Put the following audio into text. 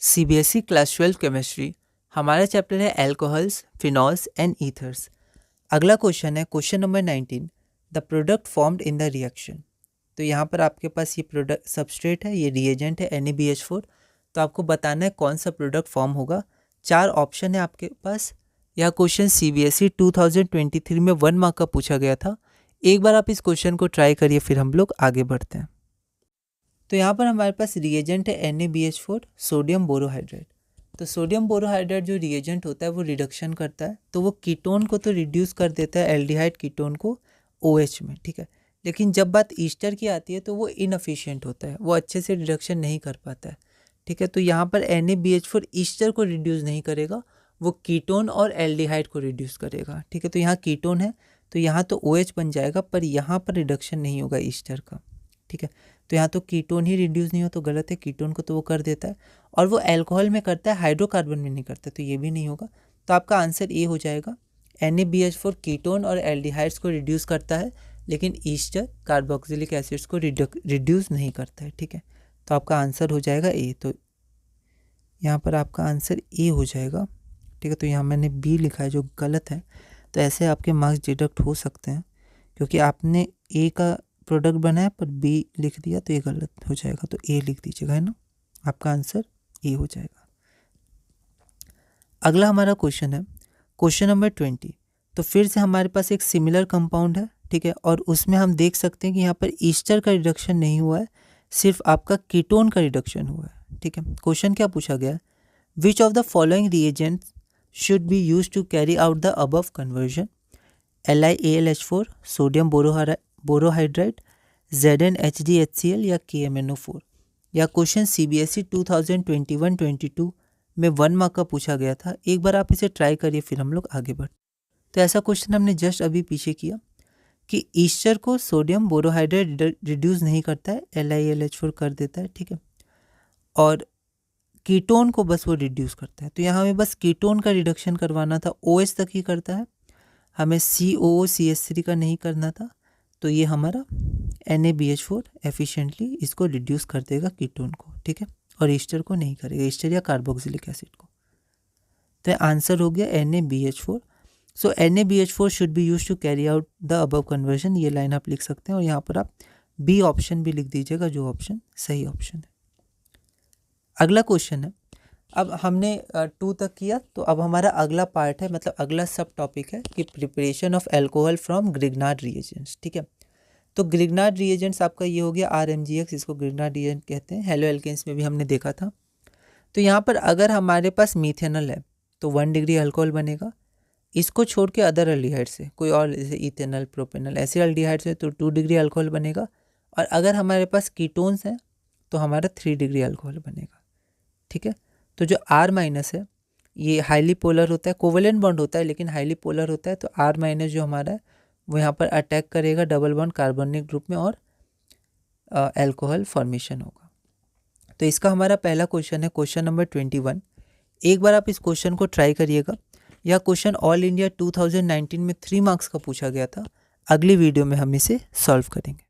CBSE class 12 chemistry. हमारा chapter है alcohols, phenols and ethers. अगला क्वेश्चन है question number 19, the product formed in the reaction. तो यहाँ पर आपके पास ये प्रोडक्ट सबस्ट्रेट है, ये रिएजेंट है NaBH4। तो आपको बताना है कौन सा प्रोडक्ट फॉर्म होगा। 4 ऑप्शन है आपके पास। यह क्वेश्चन सीबीएसई 2023 में 1 मार्क का पूछा गया था। एक बार आप इस क्वेश्चन को ट्राई करिए, फिर हम लोग आगे बढ़ते हैं। तो यहाँ पर हमारे पास रिएजेंट है NaBH4, सोडियम बोरोहाइड्रेट। तो सोडियम बोरोहाइड्रेट जो रिएजेंट होता है वो रिडक्शन करता है, तो वो कीटोन को तो रिड्यूस कर देता है, एल्डिहाइड कीटोन को OH में, ठीक है। लेकिन जब बात ईस्टर की आती है तो वो इनएफिशिएंट होता है, वो अच्छे से रिडक्शन नहीं कर पाता है, ठीक है। तो यहाँ पर NaBH4 ईस्टर को रिड्यूस नहीं करेगा, वो कीटोन और एल्डिहाइड को रिड्यूस करेगा, ठीक है। तो यहाँ कीटोन है तो यहाँ तो OH बन जाएगा, पर यहाँ पर रिडक्शन नहीं होगा ईस्टर का, ठीक है। तो यहाँ तो कीटोन ही रिड्यूस नहीं हो तो गलत है, कीटोन को तो वो कर देता है, और वो अल्कोहल में करता है, हाइड्रोकार्बन में नहीं करता, तो ये भी नहीं होगा। तो आपका आंसर ए हो जाएगा। NaBH4 कीटोन और एल्डिहाइड्स को रिड्यूस करता है, लेकिन ईस्टर कार्बोक्सिलिक एसिड्स को रिड्यूस नहीं करता है, ठीक है। तो आपका आंसर हो जाएगा ए। तो यहाँ पर आपका आंसर ए हो जाएगा, ठीक है। तो यहाँ मैंने बी लिखा है जो गलत है, तो ऐसे आपके मार्क्स डिडक्ट हो सकते हैं, क्योंकि आपने ए का प्रोडक्ट बनाया पर बी लिख दिया, तो ये गलत हो जाएगा। तो ए लिख दीजिएगा, है ना। आपका आंसर ए हो जाएगा। अगला हमारा क्वेश्चन है क्वेश्चन नंबर 20। तो फिर से हमारे पास एक सिमिलर कंपाउंड है, ठीक है, और उसमें हम देख सकते हैं कि यहाँ पर ईस्टर का रिडक्शन नहीं हुआ है, सिर्फ आपका कीटोन का रिडक्शन हुआ है, ठीक है। क्वेश्चन क्या पूछा गया है, which of the following reagents should be use to carry out the above conversion, LiAlH4, sodium borohydrate, ZnHdHCl या KMnO4। या क्वेश्चन सीबीएसई 2021-22 में 1 मार्क का पूछा गया था। एक बार आप इसे ट्राई करिए, फिर हम लोग आगे बढ़। तो ऐसा क्वेश्चन हमने जस्ट अभी पीछे किया कि ईस्टर को सोडियम बोरोहाइड्रेट रिड्यूस नहीं करता है, LiAlH4 कर देता है, ठीक है, और कीटोन को बस वो रिड्यूस करता है। तो यहाँ हमें बस कीटोन का रिडक्शन करवाना था, OH तक ही करता है, हमें COOCH3 का नहीं करना था। तो ये हमारा NaBH4 एफिशिएंटली इसको रिड्यूस कर देगा कीटोन को, ठीक है, और ईस्टर को नहीं करेगा, ईस्टर या कार्बोक्सिलिक एसिड को। तो आंसर हो गया NaBH4। So NaBH4 should be use to carry out the above conversion, ये लाइन आप लिख सकते हैं, और यहाँ पर आप बी ऑप्शन भी लिख दीजिएगा, जो ऑप्शन सही ऑप्शन है। अगला क्वेश्चन है, अब हमने 2 तक किया, तो अब हमारा अगला पार्ट है, मतलब अगला सब टॉपिक है कि preparation of alcohol from Grignard reagents, ठीक है। तो ग्रिग्नार्ड रिएजेंट्स आपका ये हो गया RMGX, इसको ग्रिग्नार्ड रिएजेंट कहते हैं, हेलो एल्केन्स में भी हमने देखा था। तो यहाँ पर अगर हमारे पास मीथेनॉल है तो 1 डिग्री अल्कोहल बनेगा, इसको छोड़ के अदर अल्डिहाइड से कोई और, जैसे इथेनॉल, प्रोपेनॉल, ऐसे अल्डिहाइड से तो 2 डिग्री अल्कोहल बनेगा, और अगर हमारे पास कीटोन्स हैं तो हमारा 3 डिग्री अल्कोहल बनेगा, ठीक है। तो जो R- है ये हाईली पोलर होता है, कोवेलेंट बॉन्ड होता है लेकिन हाईली पोलर होता है, तो R- जो हमारा है वो यहाँ पर अटैक करेगा डबल बॉन्ड कार्बोनिक ग्रुप में, और अल्कोहल फॉर्मेशन होगा। तो इसका हमारा पहला क्वेश्चन है क्वेश्चन नंबर 21। एक बार आप इस क्वेश्चन को ट्राई करिएगा। यह क्वेश्चन ऑल इंडिया 2019 में 3 मार्क्स का पूछा गया था। अगली वीडियो में हम इसे सॉल्व करेंगे।